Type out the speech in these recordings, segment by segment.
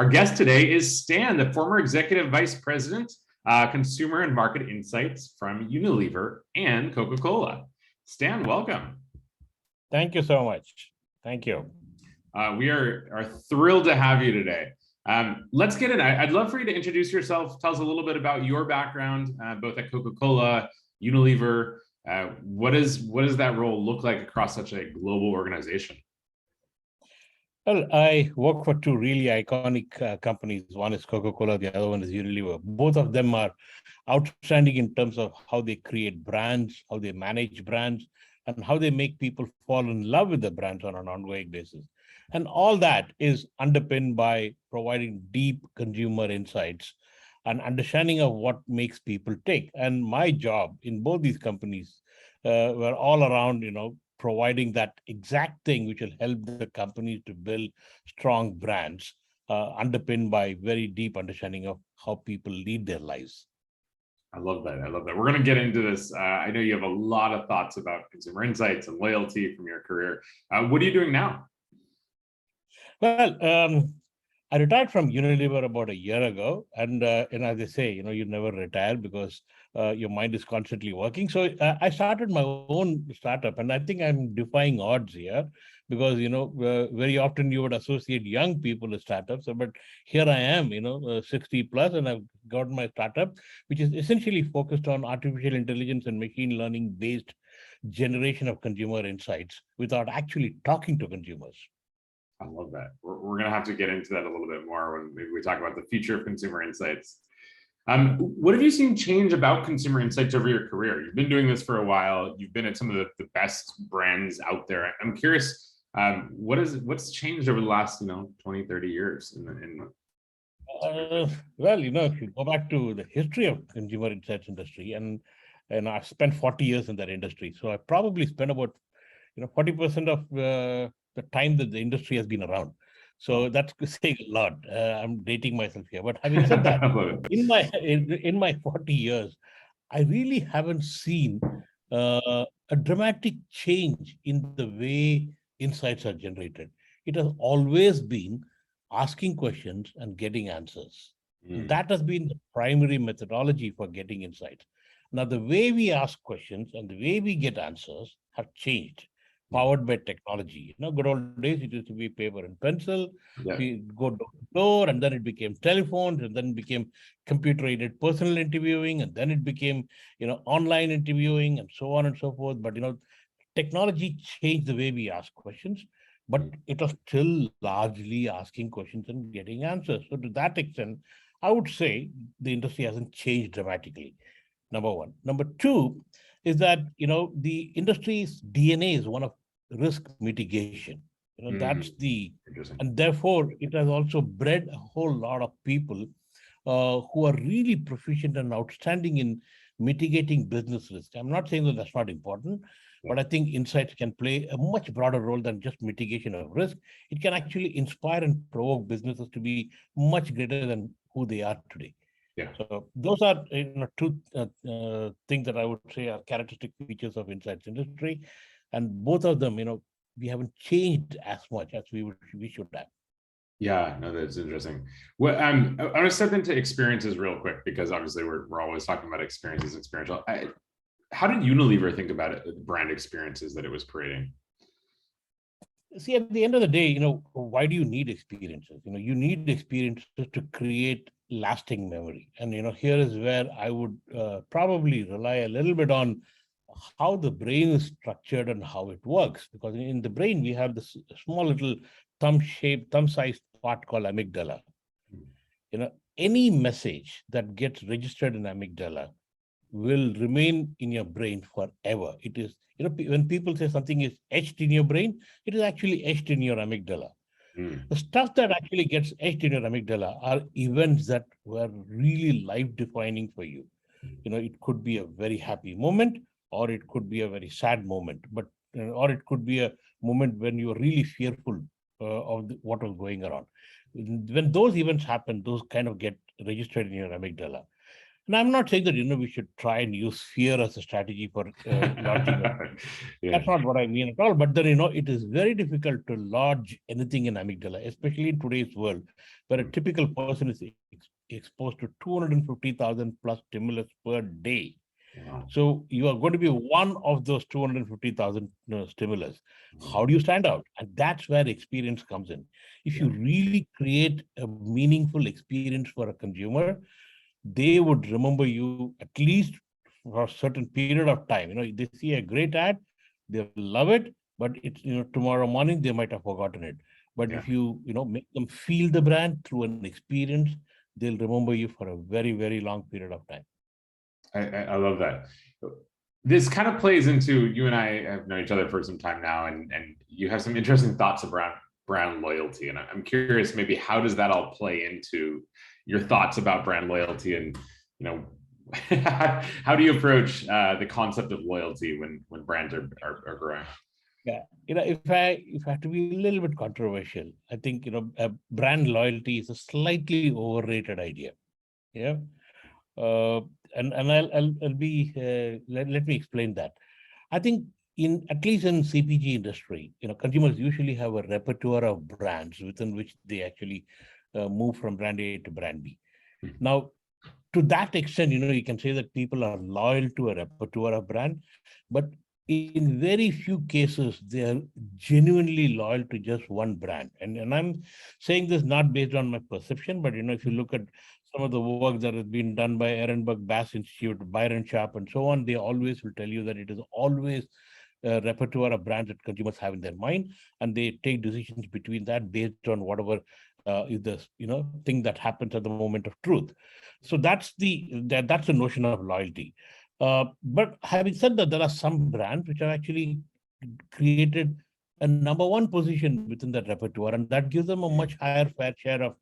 Our guest today is Stan, the former Executive Vice President, Consumer and Market Insights from Unilever and Coca-Cola. Stan, welcome. Thank you so much. Thank you. We are thrilled to have you today. Let's get in. I'd love for you to introduce yourself. Tell us a little bit about your background, both at Coca-Cola, Unilever. What does that role look like across such a global organization? Well, I work for two really iconic companies. One is Coca-Cola, the other one is Unilever. Both of them are outstanding in terms of how they create brands, how they manage brands, and how they make people fall in love with the brands on an ongoing basis. And all that is underpinned by providing deep consumer insights and understanding of what makes people tick. And my job in both these companies were all around, providing that exact thing which will help the companies to build strong brands, underpinned by very deep understanding of how people lead their lives. I love that. We're going to get into this. I know you have a lot of thoughts about consumer insights and loyalty from your career. What are you doing now? Well, I retired from Unilever about a year ago, and as they say, you never retire because your mind is constantly working. So I started my own startup, and I think I'm defying odds here because very often you would associate young people with startups. But here I am, 60 plus, and I've got my startup, which is essentially focused on artificial intelligence and machine learning based generation of consumer insights without actually talking to consumers. I love that. We're going to have to get into that a little bit more when maybe we talk about the future of consumer insights. What have you seen change about consumer insights over your career? You've been doing this for a while. You've been at some of the best brands out there. I'm curious, what's changed over the last 20, 30 years? Well, if you go back to the history of consumer insights industry, and I've spent 40 years in that industry, so I probably spent about 40% of the time that the industry has been around. So that's saying a lot. I'm dating myself here. But having said that, in my 40 years, I really haven't seen a dramatic change in the way insights are generated. It has always been asking questions and getting answers. And that has been the primary methodology for getting insights. Now, the way we ask questions and the way we get answers have changed. Powered by technology. Good old days, it used to be paper and pencil. Yeah. We go door to door, and then it became telephones, and then it became computer-aided personal interviewing, and then it became, online interviewing, and so on and so forth. But, technology changed the way we ask questions, but it was still largely asking questions and getting answers. So to that extent, I would say the industry hasn't changed dramatically. Number one. Number two is that, the industry's DNA is one of risk mitigation. That's and therefore it has also bred a whole lot of people who are really proficient and outstanding in mitigating business risk. I'm not saying that that's not important, but I think insights can play a much broader role than just mitigation of risk. It can actually inspire and provoke businesses to be much greater than who they are today. Yeah. So those are two things that I would say are characteristic features of insights industry, and both of them, we haven't changed as much as we should have. Yeah, no, that's interesting. Well, I want to step into experiences real quick because obviously we're always talking about experiences, experiential. How did Unilever think about it, the brand experiences that it was creating? See, at the end of the day, why do you need experiences? You need experiences to create lasting memory. And, here is where I would probably rely a little bit on how the brain is structured and how it works. Because in the brain, we have this small little thumb-sized part called amygdala. Any message that gets registered in amygdala will remain in your brain forever. It is, when people say something is etched in your brain, it is actually etched in your amygdala. The stuff that actually gets etched in your amygdala are events that were really life-defining for you. It could be a very happy moment, or it could be a very sad moment, or it could be a moment when you were really fearful of what was going around. When those events happen, those kind of get registered in your amygdala. And I'm not saying that, we should try and use fear as a strategy for launching. Yeah. That's not what I mean at all. But then, it is very difficult to lodge anything in amygdala, especially in today's world, where a typical person is exposed to 250,000 plus stimulus per day. Wow. So you are going to be one of those 250,000 stimulus. How Mhm. do you stand out? And that's where experience comes in. If Yeah. you really create a meaningful experience for a consumer, they would remember you at least for a certain period of time. They see a great ad, they love it, but it's, tomorrow morning they might have forgotten it. But Yeah. if you, make them feel the brand through an experience, they'll remember you for a very, very long period of time. I love that. This kind of plays into, you and I have known each other for some time now, and you have some interesting thoughts around brand loyalty. And I'm curious, maybe how does that all play into your thoughts about brand loyalty, and how do you approach the concept of loyalty when brands are growing? Yeah, if I have to be a little bit controversial, I think brand loyalty is a slightly overrated idea. Yeah, uh, and I'll be let me explain that. I think in at least in CPG industry, consumers usually have a repertoire of brands within which they actually move from brand A to brand B. Now, to that extent, you can say that people are loyal to a repertoire of brand, but in very few cases, they are genuinely loyal to just one brand. And I'm saying this not based on my perception, but if you look at some of the work that has been done by Ehrenberg Bass Institute, Byron Sharp, and so on, they always will tell you that it is always a repertoire of brands that consumers have in their mind, and they take decisions between that based on whatever is the thing that happens at the moment of truth. So that's the notion of loyalty. But having said that, there are some brands which have actually created a number one position within that repertoire, and that gives them a much higher fair share of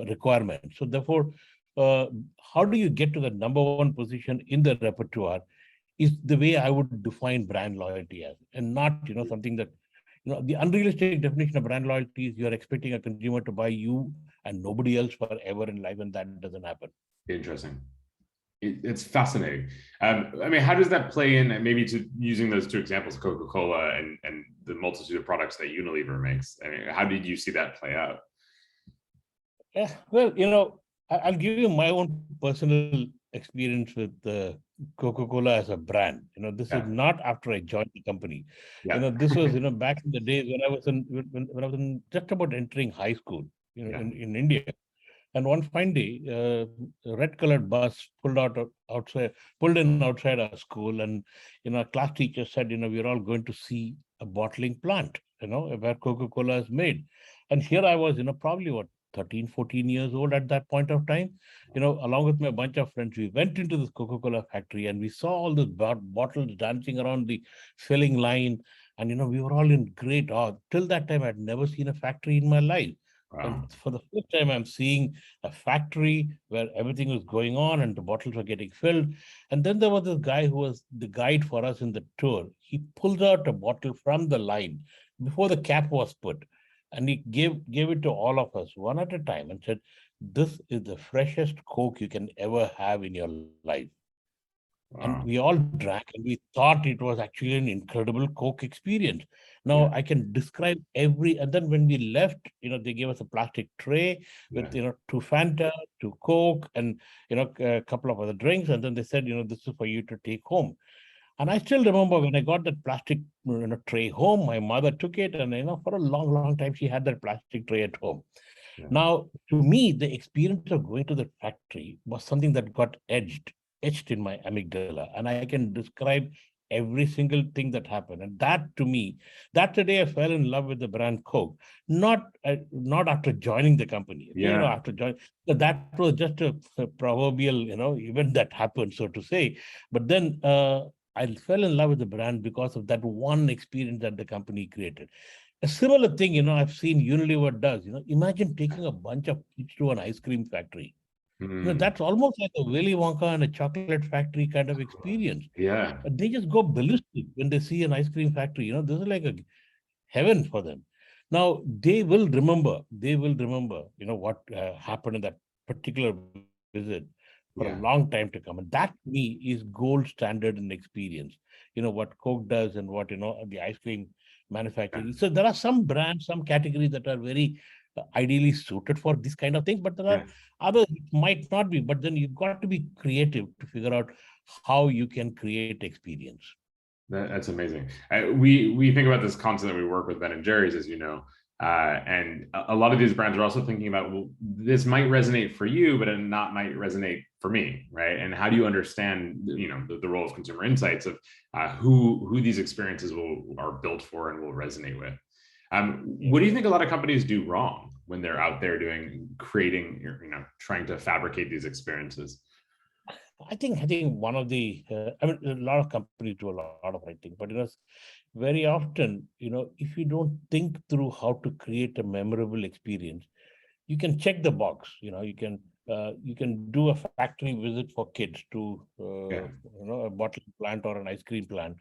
requirement. So therefore, how do you get to the number one position in the repertoire is the way I would define brand loyalty as, and not something that the unrealistic definition of brand loyalty is you're expecting a consumer to buy you and nobody else forever in life, and that doesn't happen. Interesting. It's fascinating. I mean, how does that play in, and maybe to using those two examples, Coca-Cola and the multitude of products that Unilever makes? I mean, how did you see that play out? Yeah, well, I'll give you my own personal experience with Coca-Cola as a brand. This is Yeah. not after I joined the company. Yeah. This was back in the days when I was when I was just about entering high school, Yeah. in India. And one fine day, a red-colored bus pulled in outside our school, and our class teacher said, we're all going to see a bottling plant, where Coca-Cola is made. And here I was, probably what 13, 14 years old at that point of time. Along with my bunch of friends, we went into this Coca-Cola factory and we saw all the bottles dancing around the filling line, and we were all in great awe. Till that time, I'd never seen a factory in my life. And Wow. for the first time, I'm seeing a factory where everything was going on and the bottles were getting filled. And then there was this guy who was the guide for us in the tour. He pulled out a bottle from the line before the cap was put, and he gave it to all of us one at a time and said, "This is the freshest Coke you can ever have in your life." And we Wow. all drank and we thought it was actually an incredible Coke experience. Yeah. Now I can describe and then when we left, they gave us a plastic tray Yeah. with, two Fanta, two Coke, and, a couple of other drinks. And then they said, this is for you to take home. And I still remember when I got that plastic tray home, my mother took it, and, for a long, long time, she had that plastic tray at home. Yeah. Now, to me, the experience of going to the factory was something that got etched in my amygdala, and I can describe every single thing that happened. And that, to me, that's the day I fell in love with the brand Coke. Not after joining the company. Okay, Yeah. after joining, that was just a proverbial, event that happened, so to say. But then I fell in love with the brand because of that one experience that the company created. A similar thing, I've seen Unilever does. Imagine taking a bunch of kids to an ice cream factory. Mm. That's almost like a Willy Wonka and a chocolate factory kind of experience. Yeah. They just go ballistic when they see an ice cream factory. This is like a heaven for them. Now they will remember, what happened in that particular visit, for a long time to come. And that to me is gold standard in experience. What Coke does and what, the ice cream manufacturing. So there are some brands, some categories that are very ideally suited for this kind of thing, but there are others it might not be. But then you've got to be creative to figure out how you can create experience. That's amazing. We think about this concept that we work with Ben and Jerry's, as you know, and a lot of these brands are also thinking about, well, this might resonate for you, but it not might resonate for me, right? And how do you understand, the role of consumer insights of who these experiences are built for and will resonate with? What do you think a lot of companies do wrong when they're out there creating, trying to fabricate these experiences? I think one of the, a lot of companies do a lot of writing, but very often, if you don't think through how to create a memorable experience, you can check the box. You can do a factory visit for kids to, a bottling plant or an ice cream plant,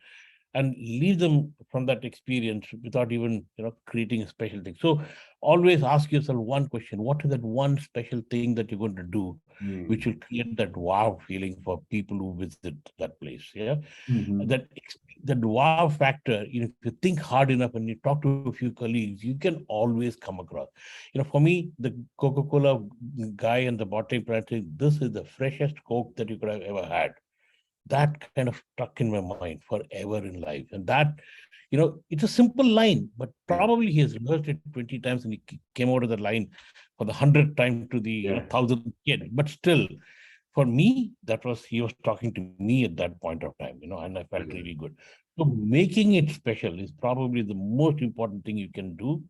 and leave them from that experience without even creating a special thing. So always ask yourself one question: what is that one special thing that you're going to do which will create that wow feeling for people who visit that place? That wow factor, if you think hard enough and you talk to a few colleagues, you can always come across. For me, the Coca-Cola guy and the bottling plant saying, this is the freshest Coke that you could have ever had. That kind of stuck in my mind forever in life. And that, it's a simple line, but probably he has rehearsed it 20 times and he came out of the line for the 100th time to the 1,000th kid. But still, for me, he was talking to me at that point of time, and I felt really good. So making it special is probably the most important thing you can do.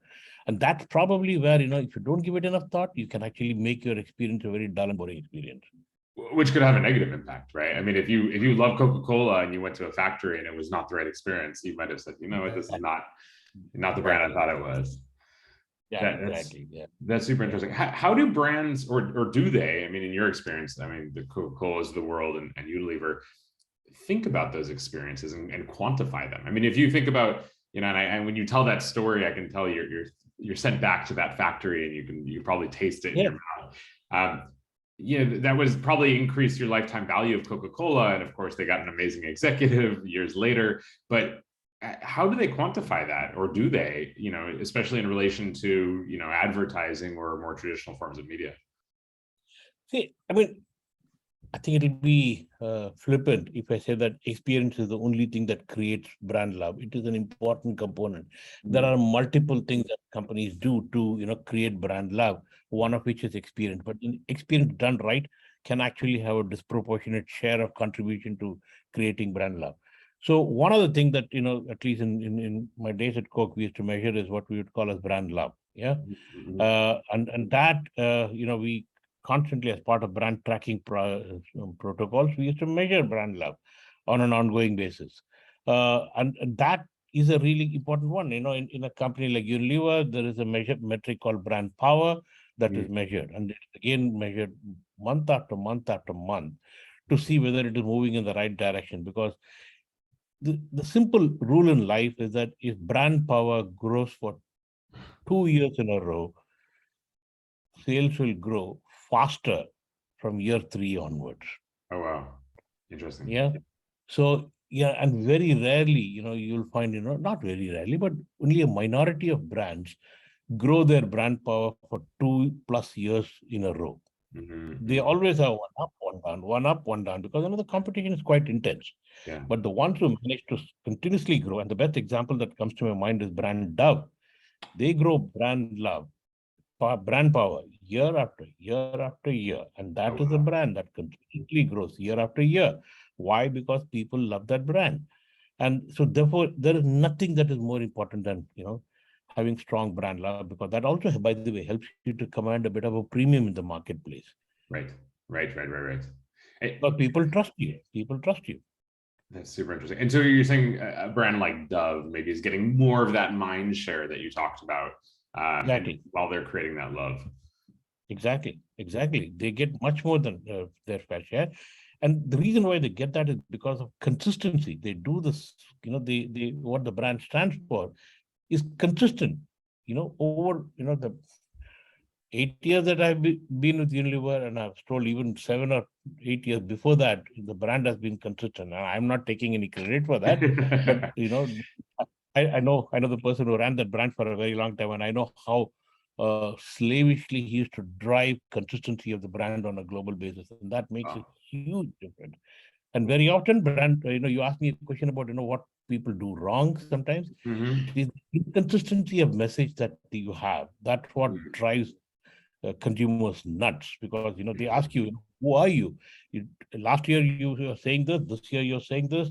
And that's probably where, if you don't give it enough thought, you can actually make your experience a very dull and boring experience. Which could have a negative impact, right? I mean, if you love Coca-Cola and you went to a factory and it was not the right experience, you might have said, what, this is not the brand I thought it was. That's super interesting. How do brands, or do they, I mean, in your experience, I mean, the Coca-Colas of the world and Unilever, think about those experiences and quantify them? I mean, if you think about, and when you tell that story, I can tell you're sent back to that factory and you probably taste it in your mouth. That was probably increased your lifetime value of Coca-Cola. And of course, they got an amazing executive years later. But how do they quantify that? Or do they, especially in relation to, advertising or more traditional forms of media? See, I think it'll be flippant if I say that experience is the only thing that creates brand love. It is an important component. There are multiple things that companies do to, create brand love, one of which is experience. But experience done right can actually have a disproportionate share of contribution to creating brand love. So one of the things that, at least in my days at Coke, we used to measure is what we would call as brand love. And that, we constantly, as part of brand tracking protocols, we used to measure brand love on an ongoing basis. And that is a really important one. In a company like Unilever, there is a metric called brand power that is measured. And it's again measured month after month after month to see whether it is moving in the right direction. Because the simple rule in life is that if brand power grows for 2 years in a row, sales will grow faster from year 3 onwards. Oh, wow. Interesting. Yeah. So, and very rarely, you'll find, not very rarely, but only a minority of brands grow their brand power for 2+ years in a row. They always have one up, one down, one up, one down, because the competition is quite intense. But the ones who manage to continuously grow, and the best example that comes to my mind is brand Dove. They grow brand power year after year after year. And that is a brand that continuously grows year after year. Why? Because people love that brand. And so therefore, there is nothing that is more important than, having strong brand love, because that also, by the way, helps you to command a bit of a premium in the marketplace. Right. But people trust you. That's super interesting. And so you're saying a brand like Dove maybe is getting more of that mind share that you talked about while they're creating that love. Exactly. They get much more than their fair share. And the reason why they get that is because of consistency. They do this, they what the brand stands for is consistent, over, the 8 years that I've been with Unilever, and I've told even 7 or 8 years before that, the brand has been consistent. And I'm not taking any credit for that, but I know the person who ran that brand for a very long time, and I know how slavishly he used to drive consistency of the brand on a global basis, and that makes a Wow. huge difference. And very often, brand, you ask me a question about what people do wrong sometimes. Mhm. The inconsistency of message that you have, that's what Mhm. drives consumers nuts, because they ask Interesting. you, who are you? Last year you were saying this year you're saying this,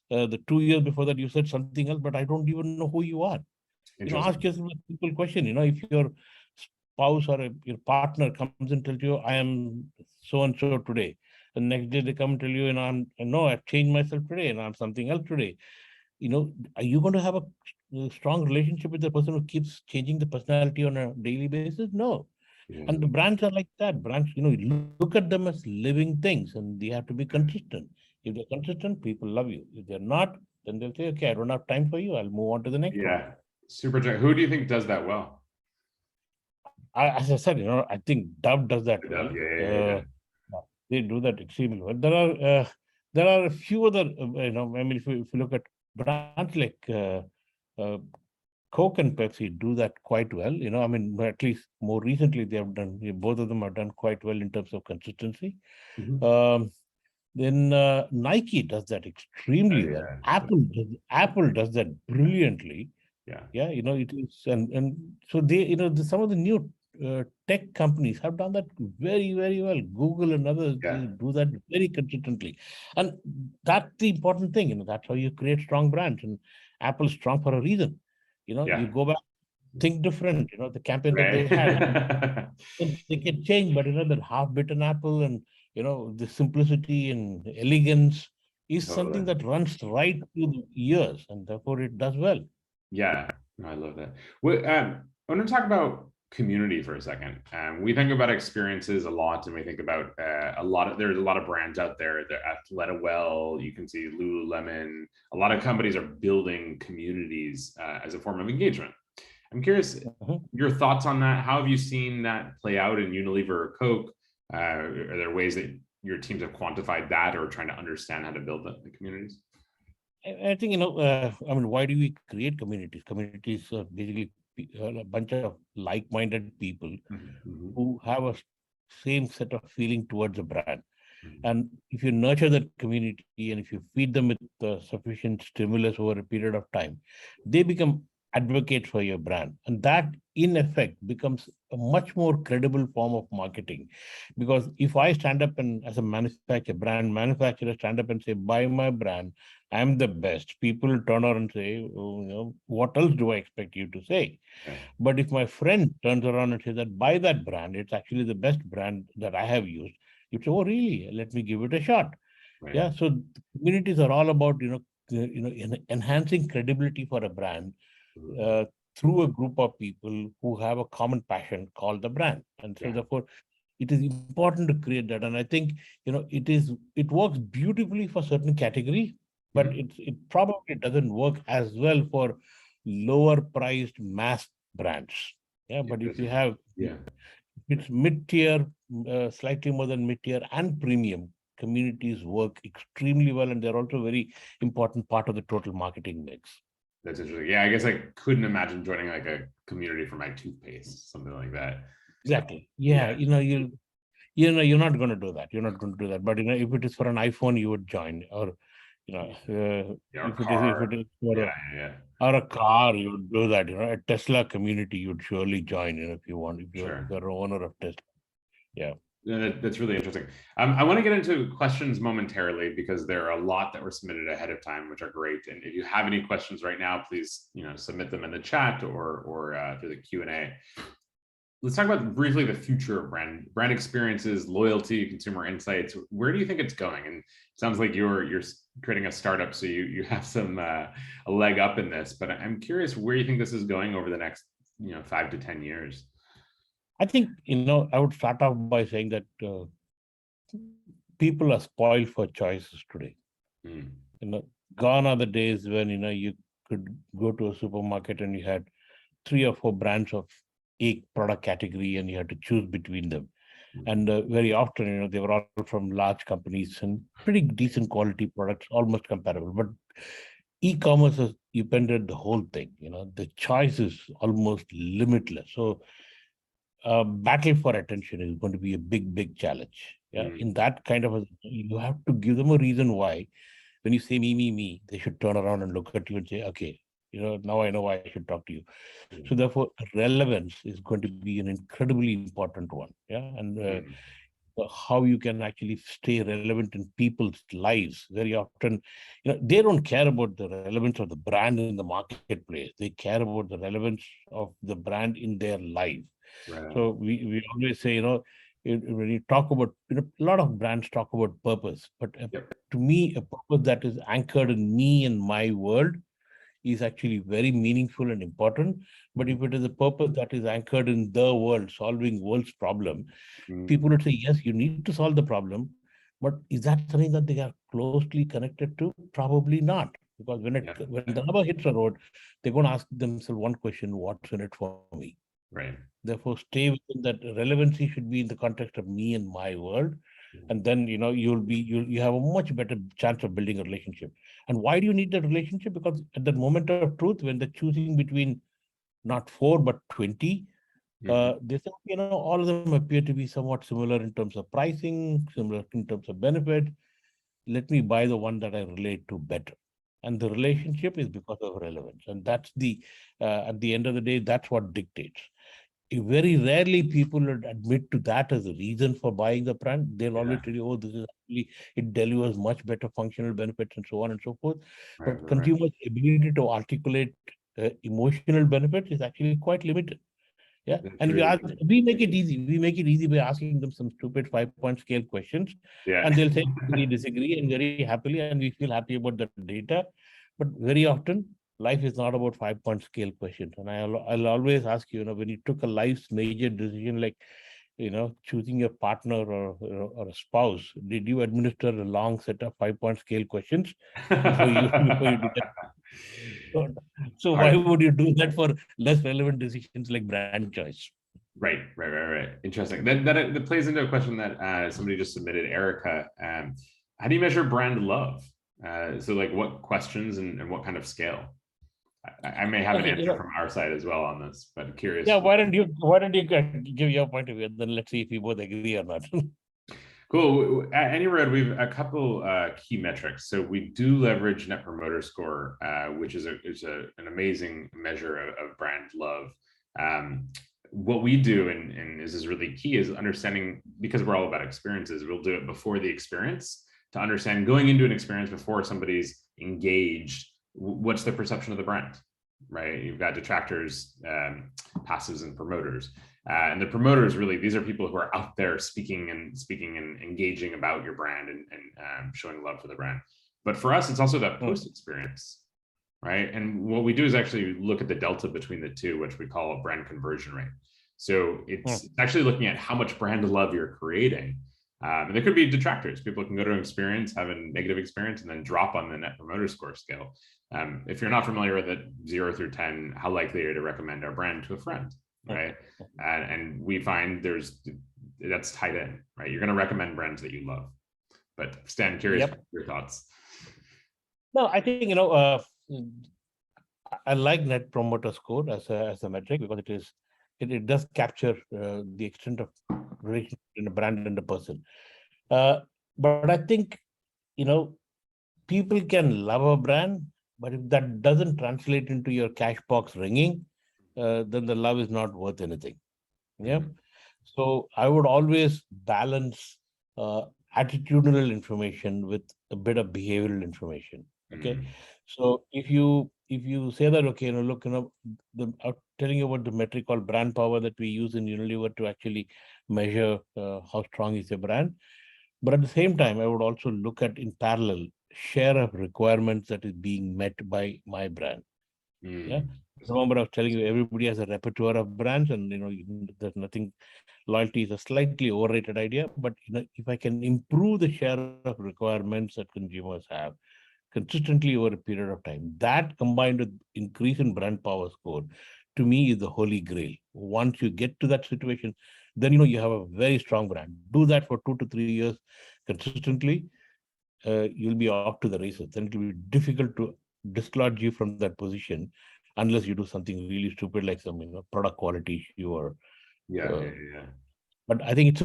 the 2 years before that you said something else, but I don't even know who you are. Ask Interesting. yourself a simple question. If your spouse or your partner comes and tells you, I am so and so today, the next day they come and tell you, no, I've changed myself today and I'm something else today. Are you going to have a strong relationship with the person who keeps changing the personality on a daily basis? No. Yeah. And the brands are like that. Brands, you look at them as living things, and they have to be consistent. If they're consistent, people love you. If they're not, then they'll say, okay, I don't have time for you. I'll move on to the next one. Yeah. Super. Who do you think does that well? As I said, I think Dove does that Yeah. well. Yeah. Yeah. They do that extremely well. There are a few other, I mean, if you look at brands like uh, Coke and Pepsi do that quite well. I mean, at least more recently, they have done, both of them have done quite well in terms of consistency. Mhm. Um, then Nike does that extremely well. Yeah. Apple does that brilliantly. Yeah. Yeah, it is, and so they, some of the new tech companies have done that very, very well. Google and others, Yeah. they do that very consistently, and that's the important thing. That's how you create strong brands. And Apple's strong for a reason. You Yeah. go back, think different. The campaign that they Right. had, they can change, but that half-bitten apple and the simplicity and elegance is Totally. something that runs right through the years, and therefore it does well. Yeah, no, I love that. I want to talk about community for a second. We think about experiences a lot, and we think about there's a lot of brands out there. There, Athleta Well, you can see Lululemon. A lot of companies are building communities as a form of engagement. I'm curious Mhm. your thoughts on that. How have you seen that play out in Unilever or Coke? Are there ways that your teams have quantified that, or trying to understand how to build the communities? I think, I mean, why do we create communities? Communities are basically a bunch of like-minded people Mhm. who have a same set of feeling towards a brand. Mhm. And if you nurture that community and if you feed them with sufficient stimulus over a period of time, they become advocates for your brand. And that, in effect, becomes a much more credible form of marketing. Because if I stand up and, as a brand manufacturer, stand up and say, buy my brand, I'm the best, people turn around and say, oh, what else do I expect you to say? Yeah. But if my friend turns around and says that buy that brand, it's actually the best brand that I have used, you say, oh, really? Let me give it a shot. Right. Yeah. So communities are all about, enhancing credibility for a brand Mhm. uh, through a group of people who have a common passion called the brand. And so Yeah. therefore, it is important to create that. And I think, it works beautifully for certain categories, but Mhm. it probably doesn't work as well for lower priced mass brands. Yeah. But if you Interesting. have, Yeah. it's mid-tier, slightly more than mid-tier and premium, communities work extremely well, and they're also a very important part of the total marketing mix. That's interesting. Yeah, I guess I couldn't imagine joining like a community for my toothpaste, something like that. Exactly. Yeah. Yeah, you're not going to do that. You're not going to do that. But if it is for an iPhone, you would join, or Yeah, or if it is car. for Yeah, a yeah, or a car, you would do that. A Tesla community, you'd surely join. If you want, if sure. you're an owner of Tesla. Yeah. Yeah, that's really interesting. I want to get into questions momentarily because there are a lot that were submitted ahead of time, which are great. And if you have any questions right now, please submit them in the chat or through the Q&A. Let's talk about briefly the future of brand experiences, loyalty, consumer insights. Where do you think it's going? And it sounds like you're creating a startup, so you have some a leg up in this. But I'm curious where you think this is going over the next 5 to 10 years. I think, I would start off by saying that people are spoiled for choices today. Mm. Gone are the days when, you could go to a supermarket and you had 3 or 4 brands of a product category and you had to choose between them. And very often, they were all from large companies and pretty decent quality products, almost comparable. But e-commerce has upended the whole thing. The choice is almost limitless. So battle for attention is going to be a big challenge. Yeah, in that kind of you have to give them a reason why. When you say me, they should turn around and look at you and say, okay, now I know why I should talk to you. So therefore, relevance is going to be an incredibly important one. Yeah, and how you can actually stay relevant in people's lives. Very often, they don't care about the relevance of the brand in the marketplace. They care about the relevance of the brand in their life. Right. So we always say, when you talk about, a lot of brands talk about purpose, but to me, a purpose that is anchored in me and my world is actually very meaningful and important. But if it is a purpose that is anchored in the world, solving world's problem, people would say, yes, you need to solve the problem, but is that something that they are closely connected to? Probably not. Because when the rubber hits the road, they're going to ask themselves one question: what's in it for me? Right. Therefore, stay within that. Relevancy should be in the context of me and my world. And then, you have a much better chance of building a relationship. And why do you need that relationship? Because at that moment of truth, when they're choosing between not 4, but 20, they say, all of them appear to be somewhat similar in terms of pricing, similar in terms of benefit. Let me buy the one that I relate to better. And the relationship is because of relevance. And that's at the end of the day, that's what dictates. Very rarely people would admit to that as a reason for buying the brand. They'll always tell you, this is actually, it delivers much better functional benefits and so on and so forth. But consumers' ability to articulate emotional benefits is actually quite limited. Yeah. And if you ask, we make it easy. We make it easy by asking them some stupid 5-point scale questions. And they'll say, we disagree, and very happily, and we feel happy about the data. But very often, life is not about 5-point scale questions. And I'll always ask you, when you took a life's major decision, like, choosing a partner or a spouse, did you administer a long set of 5-point scale questions before you did that? So why would you do that for less relevant decisions like brand choice? Right. Interesting. That plays into a question that somebody just submitted, Erica. How do you measure brand love? So like what questions and what kind of scale? I may have an answer from our side as well on this, but I'm curious. Yeah, why don't you give your point of view? Then let's see if we both agree or not. Cool. At AnyRoad, we have a couple key metrics. So we do leverage Net Promoter Score, which is an amazing measure of brand love. What we do, and this is really key, is understanding, because we're all about experiences, we'll do it before the experience to understand, going into an experience before somebody's engaged, what's the perception of the brand, right? You've got detractors, passives, and promoters. And the promoters, really, these are people who are out there speaking and engaging about your brand and showing love for the brand. But for us, it's also that post experience, right? And what we do is actually look at the delta between the two, which we call a brand conversion rate. So it's actually looking at how much brand love you're creating. And there could be detractors. People can go to an experience, have a negative experience, and then drop on the Net Promoter Score scale. If you're not familiar with it, 0 through 10, how likely are you to recommend our brand to a friend, right? And we find that's tied in, right? You're going to recommend brands that you love. But Stan, curious your thoughts. No, I think, I like Net Promoter Score as a metric, because it does capture the extent of relationship in a brand and a person. But I think, people can love a brand, but if that doesn't translate into your cash box ringing, then the love is not worth anything. Yeah. So I would always balance attitudinal information with a bit of behavioral information. Okay. So if you say that, okay, look, I'm telling you about the metric called brand power that we use in Unilever to actually measure how strong is a brand. But at the same time, I would also look at, in parallel, share of requirements that is being met by my brand. Yeah. Remember, I was telling you, everybody has a repertoire of brands, and there's nothing. Loyalty is a slightly overrated idea, but if I can improve the share of requirements that consumers have consistently over a period of time, that combined with increase in brand power score to me is the holy grail. Once you get to that situation, then you have a very strong brand. Do that for 2 to 3 years consistently, you'll be off to the races. Then it will be difficult to dislodge you from that position unless you do something really stupid like some product quality issue or. Yeah. But I think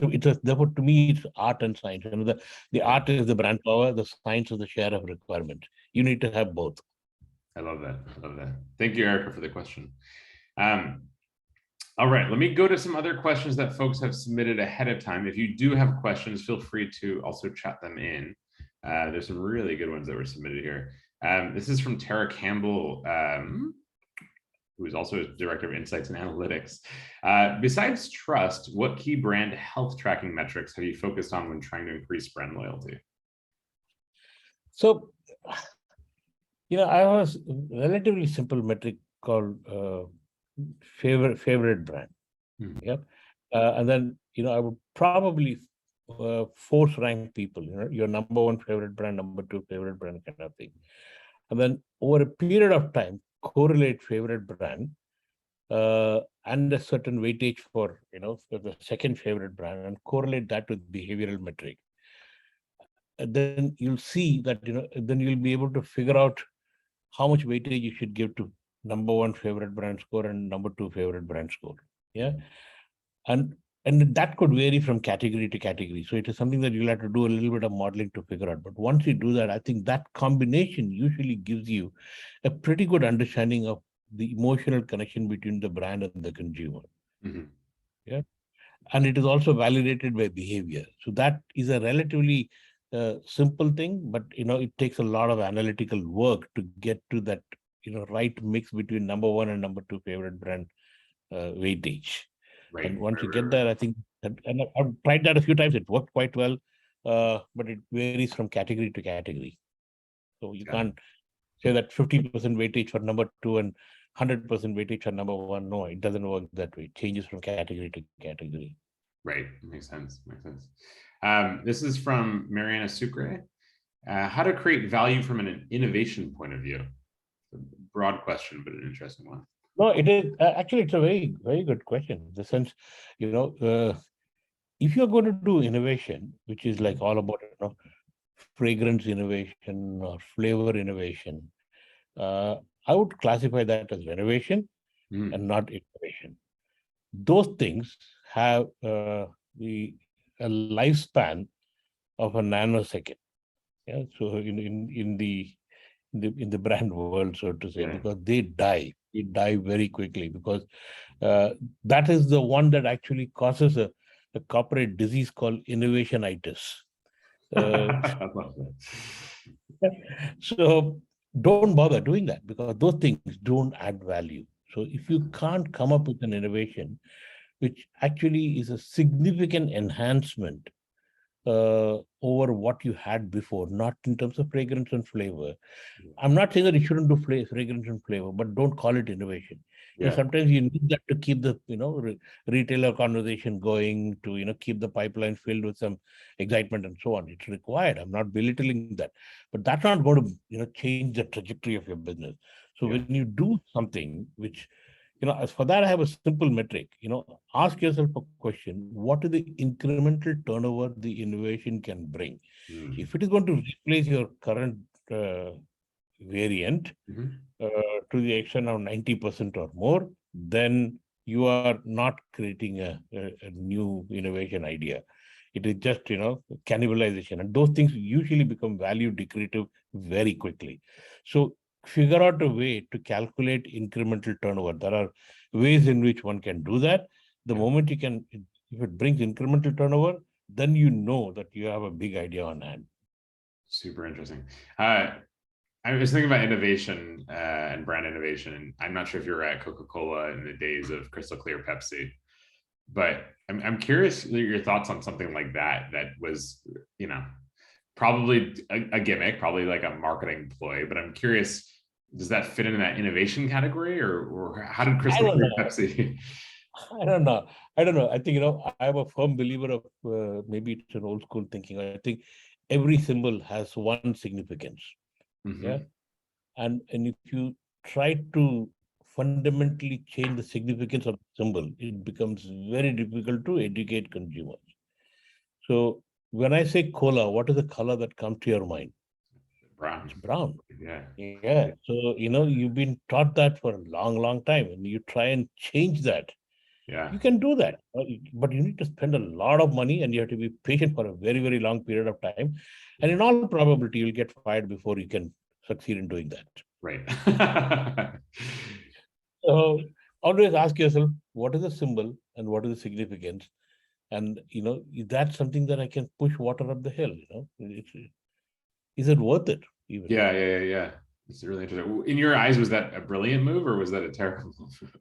therefore to me it's art and science. The art is the brand power, the science is the share of requirements. You need to have both. I love that. Thank you, Erica, for the question. All right, let me go to some other questions that folks have submitted ahead of time. If you do have questions, feel free to also chat them in. There's some really good ones that were submitted here. This is from Tara Campbell, who is also Director of Insights and Analytics. Besides trust, what key brand health tracking metrics have you focused on when trying to increase brand loyalty? So, I have a relatively simple metric called favorite brand. Yep. And then, I would probably force rank people, your number one favorite brand, number two favorite brand kind of thing. And then over a period of time, correlate favorite brand and a certain weightage for the second favorite brand and correlate that with behavioral metric. And then you'll see that, then you'll be able to figure out how much weightage you should give to number one favorite brand score and number two favorite brand score. Yeah. And that could vary from category to category. So it is something that you'll have to do a little bit of modeling to figure out. But once you do that, I think that combination usually gives you a pretty good understanding of the emotional connection between the brand and the consumer. Yeah. And it is also validated by behavior. So that is a relatively simple thing, but it takes a lot of analytical work to get to that right mix between number one and number two favorite brand weightage. Right. And once you get there, I think, and I've tried that a few times, it worked quite well, but it varies from category to category. So you can't say that 50% weightage for number two and 100% weightage for number one. No, it doesn't work that way. It changes from category to category. Right. Makes sense. This is from Mariana Sucre. How to create value from an innovation point of view? A broad question, but an interesting one. No, it is actually, it's a very, very good question. In the sense, if you're going to do innovation, which is like all about fragrance innovation or flavor innovation, I would classify that as renovation and not innovation. Those things have a lifespan of a nanosecond. Yeah. So in the brand world, so to say, because they die very quickly, because that is the one that actually causes a corporate disease called innovationitis. So don't bother doing that, because those things don't add value. So if you can't come up with an innovation which actually is a significant enhancement over what you had before, not in terms of fragrance and flavor. I'm not saying that you shouldn't do fragrance and flavor, but don't call it innovation. Sometimes you need that to keep the retailer conversation going, to keep the pipeline filled with some excitement and so on. It's required. I'm not belittling that, but that's not going to change the trajectory of your business. So when you do something which as for that, I have a simple metric. Ask yourself a question: what is the incremental turnover the innovation can bring? If it is going to replace your current variant to the extent of 90% or more, then you are not creating a new innovation idea. It is just cannibalization, and those things usually become value decretive very quickly. So figure out a way to calculate incremental turnover. There are ways in which one can do that. The moment you can, if it brings incremental turnover, then you know that you have a big idea on hand. Super interesting. I was thinking about innovation and brand innovation, and I'm not sure if you were at CocaCola in the days of Crystal Clear Pepsi, but I'm curious your thoughts on something like that. That was, probably a gimmick, probably like a marketing ploy, but I'm curious, does that fit into that innovation category, or how did Crystal Clear Pepsi? I don't know. I think, I'm a firm believer of maybe it's an old school thinking. I think every symbol has one significance. Yeah. And if you try to fundamentally change the significance of the symbol, it becomes very difficult to educate consumers. So when I say cola, what is the color that comes to your mind? Brown. It's brown. Yeah. Yeah. So, you've been taught that for a long, long time, and you try and change that. Yeah. You can do that, but you need to spend a lot of money and you have to be patient for a very, very long period of time. And in all probability, you'll get fired before you can succeed in doing that. Right. So always ask yourself, what is the symbol and what is the significance? And, is that something that I can push water up the hill? Is it worth it? Even? Yeah. It's really interesting. In your eyes, was that a brilliant move or was that a terrible move?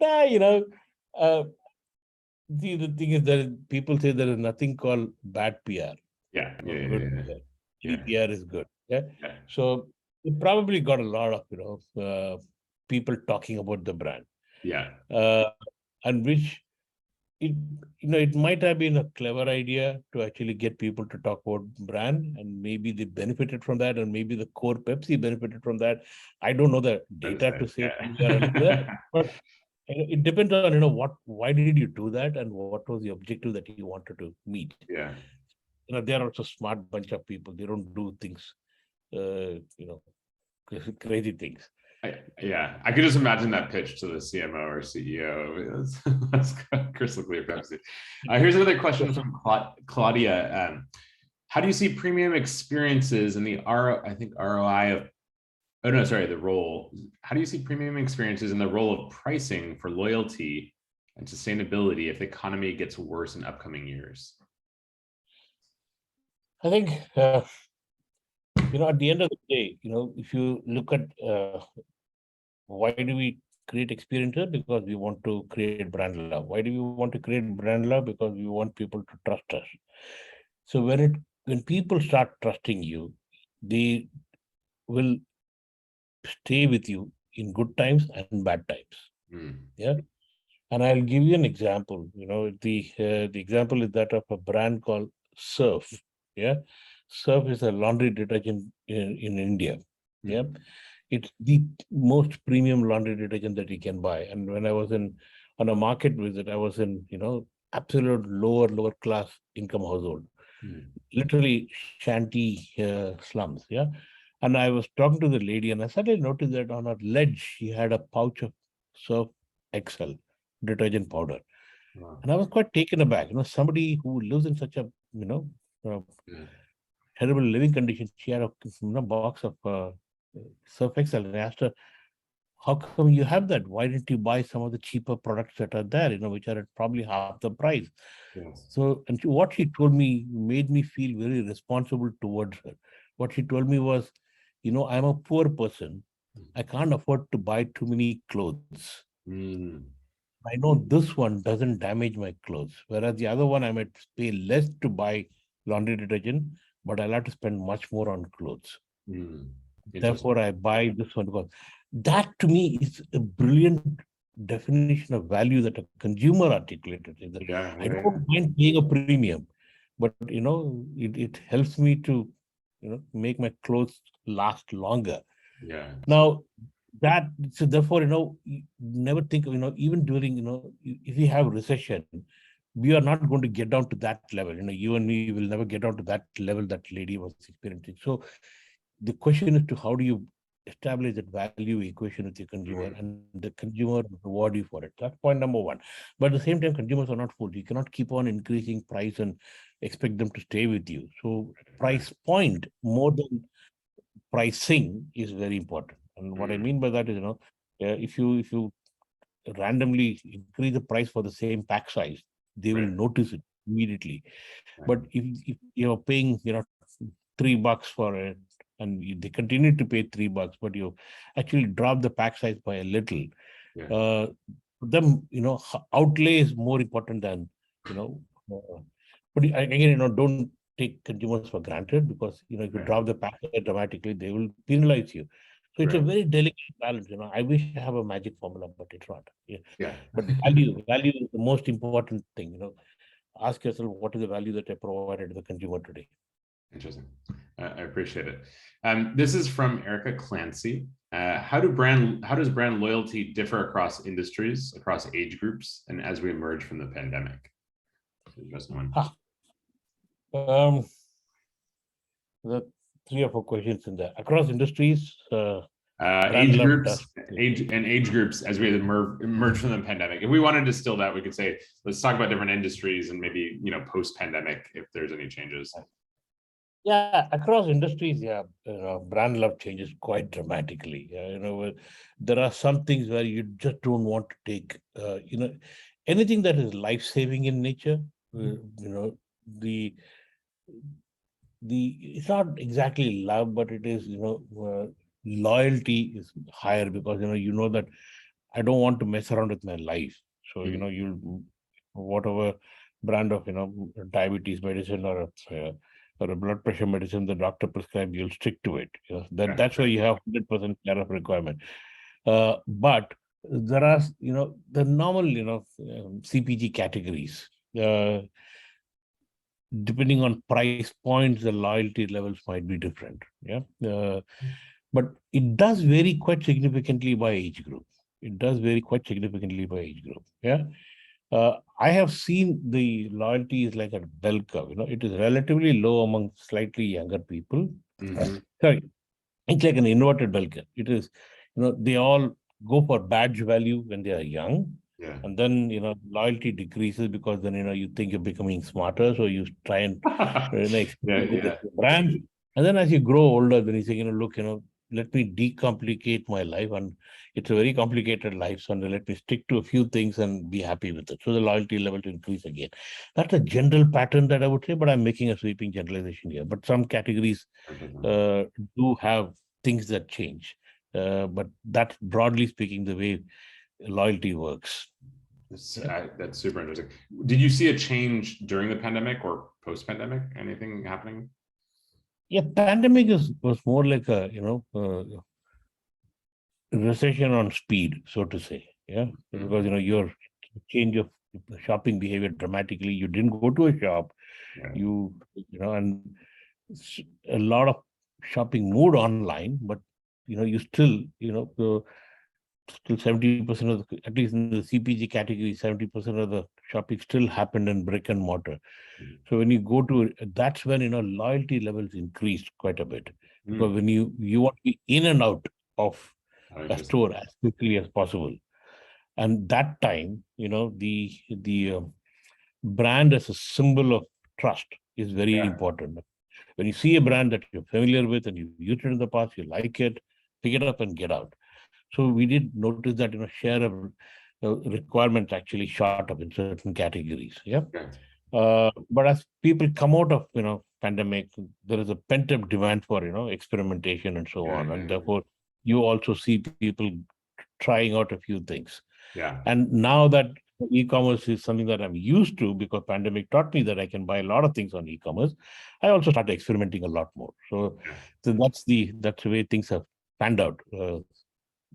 Yeah, the thing is that people say there is nothing called bad PR. Yeah. Good PR. Yeah. PR is good. Yeah. Yeah. So it probably got a lot of people talking about the brand. Yeah. And which it might have been a clever idea to actually get people to talk about brand, and maybe they benefited from that, and maybe the core Pepsi benefited from that. I don't know the data to say but it depends on why did you do that and what was the objective that you wanted to meet. Yeah. They're also smart bunch of people. They don't do things crazy things. I could just imagine that pitch to the CMO or CEO. That's crystal clear Pepsi. Here's another question from Claudia. How do you see premium experiences in the ROI of, the role? How do you see premium experiences in the role of pricing for loyalty and sustainability if the economy gets worse in upcoming years? I think, at the end of the day, if you look at why do we create experiences? Because we want to create brand love. Why do we want to create brand love? Because we want people to trust us. So when people start trusting you, they will stay with you in good times and bad times. Yeah. And I'll give you an example. The example is that of a brand called Surf. Yeah. Surf is a laundry detergent in India. Yeah. It's the most premium laundry detergent that you can buy. And when I was on a market visit, I was in, absolute lower class income household, literally shanty slums. Yeah. And I was talking to the lady and I suddenly noticed that on her ledge, she had a pouch of Surf Excel detergent powder. Wow. And I was quite taken aback. Somebody who lives in such a, terrible living conditions, she had a box of Surf Excel. And I asked her, how come you have that? Why didn't you buy some of the cheaper products that are there, which are at probably half the price? Yes. So, and what she told me made me feel very responsible towards her. What she told me was, I'm a poor person. I can't afford to buy too many clothes. I know this one doesn't damage my clothes, whereas the other one I might pay less to buy laundry detergent, but I'll have to spend much more on clothes. Therefore, I buy this one because that to me is a brilliant definition of value that a consumer articulated. I don't mind paying a premium, but it helps me to make my clothes last longer. Yeah. Now so therefore, never think of, even during, if we have recession, we are not going to get down to that level. You and me will never get down to that level that lady was experiencing. So the question is to how do you establish that value equation with your consumer, and the consumer will reward you for it. That's point number one. But at the same time, consumers are not fools. You cannot keep on increasing price and expect them to stay with you. So price point more than pricing is very important. And what I mean by that is, if you randomly increase the price for the same pack size, they will notice it immediately. But if you're paying, $3 for it, and they continue to pay $3, but you actually drop the pack size by a little, for them, outlay is more important than, but again, don't take consumers for granted, because, if you drop the pack size dramatically, they will penalize you. So it's a very delicate balance. I wish I have a magic formula, but it's not. But value is the most important thing. Ask yourself, what is the value that I provided to the consumer today? Interesting. I appreciate it. This is from Erica Clancy. How does brand loyalty differ across industries, across age groups, and as we emerge from the pandemic? Interesting one. The 3 or 4 questions in there. Across industries, age groups, age groups as we emerge from the pandemic. If we want to distill that, we could say, let's talk about different industries and maybe, post-pandemic, if there's any changes. Yeah, across industries, brand love changes quite dramatically. There are some things where you just don't want to take, anything that is life-saving in nature. The it's not exactly love, but it is, loyalty is higher because that I don't want to mess around with my life. So you whatever brand of diabetes medicine or a blood pressure medicine the doctor prescribes, you'll stick to it. That's why you have 100% care of requirement. But there are the normal CPG categories. Depending on price points, the loyalty levels might be different. But it does vary quite significantly by age group. I have seen the loyalty is like a bell curve. It is relatively low among slightly younger people. Sorry, it's like an inverted bell curve. It is, they all go for badge value when they are young. Yeah. And then, loyalty decreases because then, you think you're becoming smarter. So you try and experiment with the brand. And then as you grow older, then you say, look, let me decomplicate my life. And it's a very complicated life. So let me stick to a few things and be happy with it. So the loyalty level to increase again. That's a general pattern that I would say, but I'm making a sweeping generalization here. But some categories do have things that change. But that's broadly speaking the way loyalty works. That's super interesting. Did you see a change during the pandemic or post-pandemic? Anything happening? Yeah, pandemic was more like a recession on speed, so to say. Yeah, because your change of shopping behavior dramatically. You didn't go to a shop. And a lot of shopping moved online, but you still still 70% of at least in the CPG category, 70% of the shopping still happened in brick and mortar. So when you go to, that's when, loyalty levels increased quite a bit. Because when you want to be in and out of a store as quickly as possible. And that time, the brand as a symbol of trust is very important. When you see a brand that you're familiar with and you've used it in the past, you like it, pick it up and get out. So we did notice that share of requirements actually shot up in certain categories. But as people come out of pandemic, there is a pent-up demand for experimentation and so on, and therefore you also see people trying out a few things. And now that e-commerce is something that I'm used to because pandemic taught me that I can buy a lot of things on e-commerce, I also started experimenting a lot more. So that's the way things have panned out.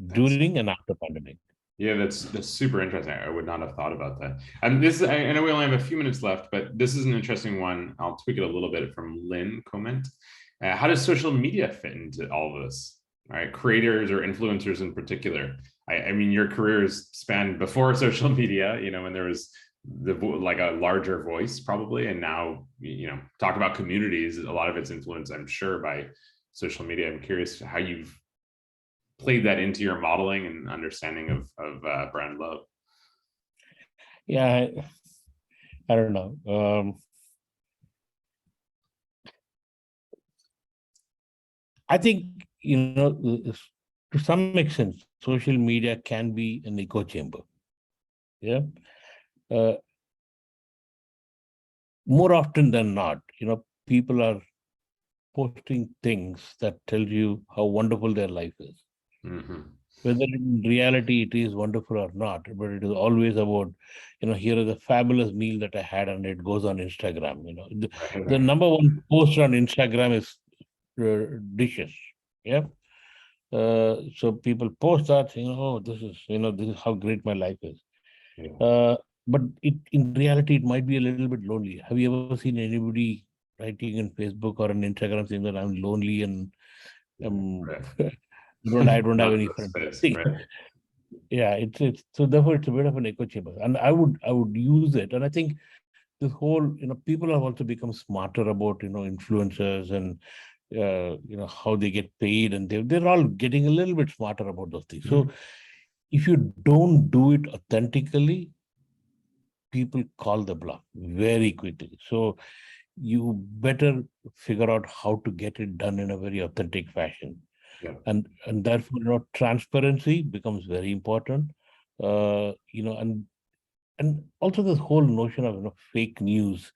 During and after pandemic. Yeah, that's super interesting. I would not have thought about that. And this, I know we only have a few minutes left, but this is an interesting one. I'll tweak it a little bit from Lynn comment. How does social media fit into all of this? All right, creators or influencers in particular. I mean, your careers spanned before social media, when there was like a larger voice probably, and now, talk about communities, a lot of it's influenced, I'm sure, by social media. I'm curious how you've played that into your modeling and understanding of brand love. Yeah, I don't know. I think, to some extent, social media can be an echo chamber. More often than not, people are posting things that tell you how wonderful their life is. Whether in reality it is wonderful or not, but it is always about, here is a fabulous meal that I had and it goes on Instagram. The number one post on Instagram is dishes. So people post that, this is how great my life is. But in reality, it might be a little bit lonely. Have you ever seen anybody writing on Facebook or on Instagram saying that I'm lonely and Right. I don't have Not any enough friends. space, right? Yeah, it's so therefore it's a bit of an echo chamber, and I would use it, and I think this whole, people have also become smarter about, influencers and how they get paid, and they're all getting a little bit smarter about those things. So if you don't do it authentically, people call the bluff very quickly. So you better figure out how to get it done in a very authentic fashion. Yeah. And therefore, transparency becomes very important. And also this whole notion of fake news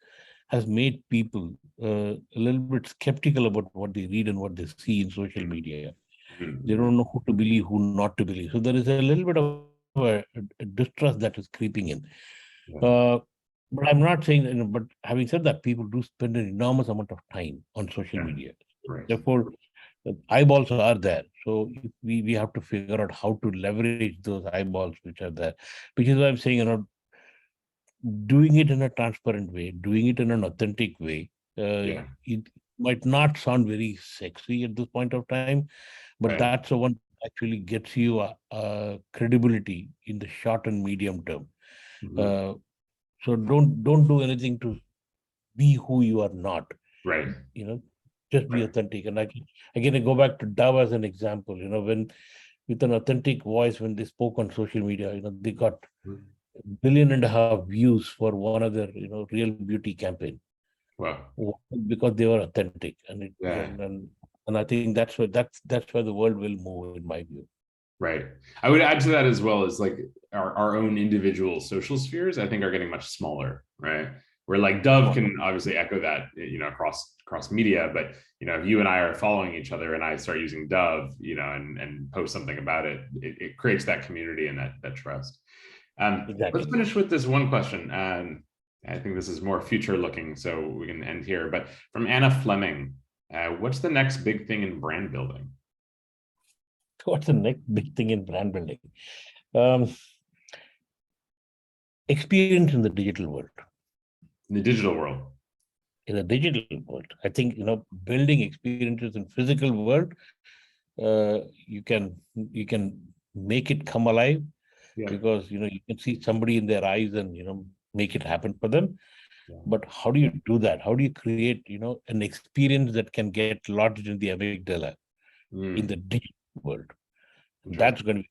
has made people a little bit skeptical about what they read and what they see in social media. They don't know who to believe, who not to believe. So there is a little bit of a distrust that is creeping in. But I'm not saying that, but having said that, people do spend an enormous amount of time on social media. Right. Therefore, the eyeballs are there. So we have to figure out how to leverage those eyeballs which are there, which is why I'm saying, doing it in a transparent way, doing it in an authentic way. It might not sound very sexy at this point of time, but that's the one that actually gets you credibility in the short and medium term. So don't do anything to be who you are not. Right. Just be authentic. And again, I go back to Dove as an example. When with an authentic voice, when they spoke on social media, they got 1.5 billion views for one of their, real beauty campaign. Wow. Because they were authentic, and I think that's where the world will move, in my view. Right. I would add to that as well, as like our own individual social spheres, I think, are getting much smaller, right? Where like Dove can obviously echo that, across media, but if you and I are following each other and I start using Dove, and post something about it, it creates that community and that trust. Exactly. Let's finish with this one question. I think this is more future looking, so we can end here. But from Anna Fleming, what's the next big thing in brand building? What's the next big thing in brand building? Experience in the digital world. In the digital world. In the digital world, I think building experiences in physical world, you can make it come alive, because you can see somebody in their eyes and make it happen for them. But how do you do that? How do you create an experience that can get lodged in the amygdala in the digital world? That's going to be,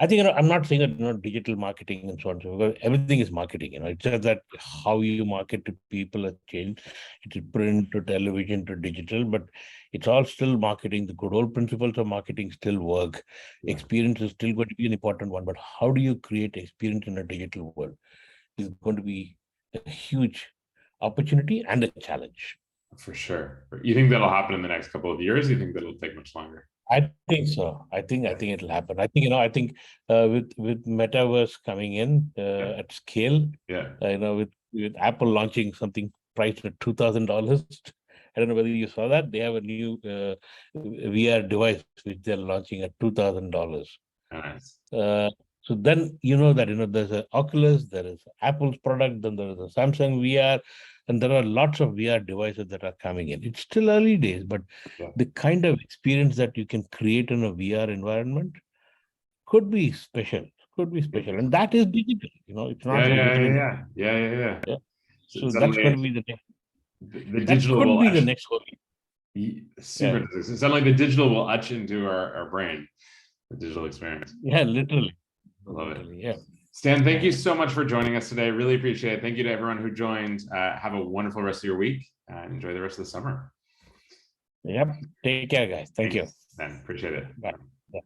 I think, I'm not saying that digital marketing and so on, because everything is marketing. It's just that how you market to people has changed. It's print to television to digital, but it's all still marketing. The good old principles of marketing still work. Experience is still going to be an important one, but how do you create experience in a digital world is going to be a huge opportunity and a challenge. For sure. You think that'll happen in the next couple of years? You think that'll take much longer? I think so. I think it'll happen. I think with metaverse coming in at scale, with Apple launching something priced at $2,000. I don't know whether you saw that. They have a new VR device which they're launching at $2,000. Nice. So then that there's an Oculus, there is Apple's product, then there is a Samsung VR, and there are lots of VR devices that are coming in. It's still early days, but the kind of experience that you can create in a VR environment could be special. And that is digital. It's not digital. Yeah. So that's going to be the next. The digital could be the next whole. Super. It sounds like the digital will etch into our brain, the digital experience. Yeah, literally. I love it. Yeah. Stan, thank you so much for joining us today. Really appreciate it. Thank you to everyone who joined. Have a wonderful rest of your week and enjoy the rest of the summer. Yep. Take care, guys. Thank you. Man, appreciate it. Bye. Yeah.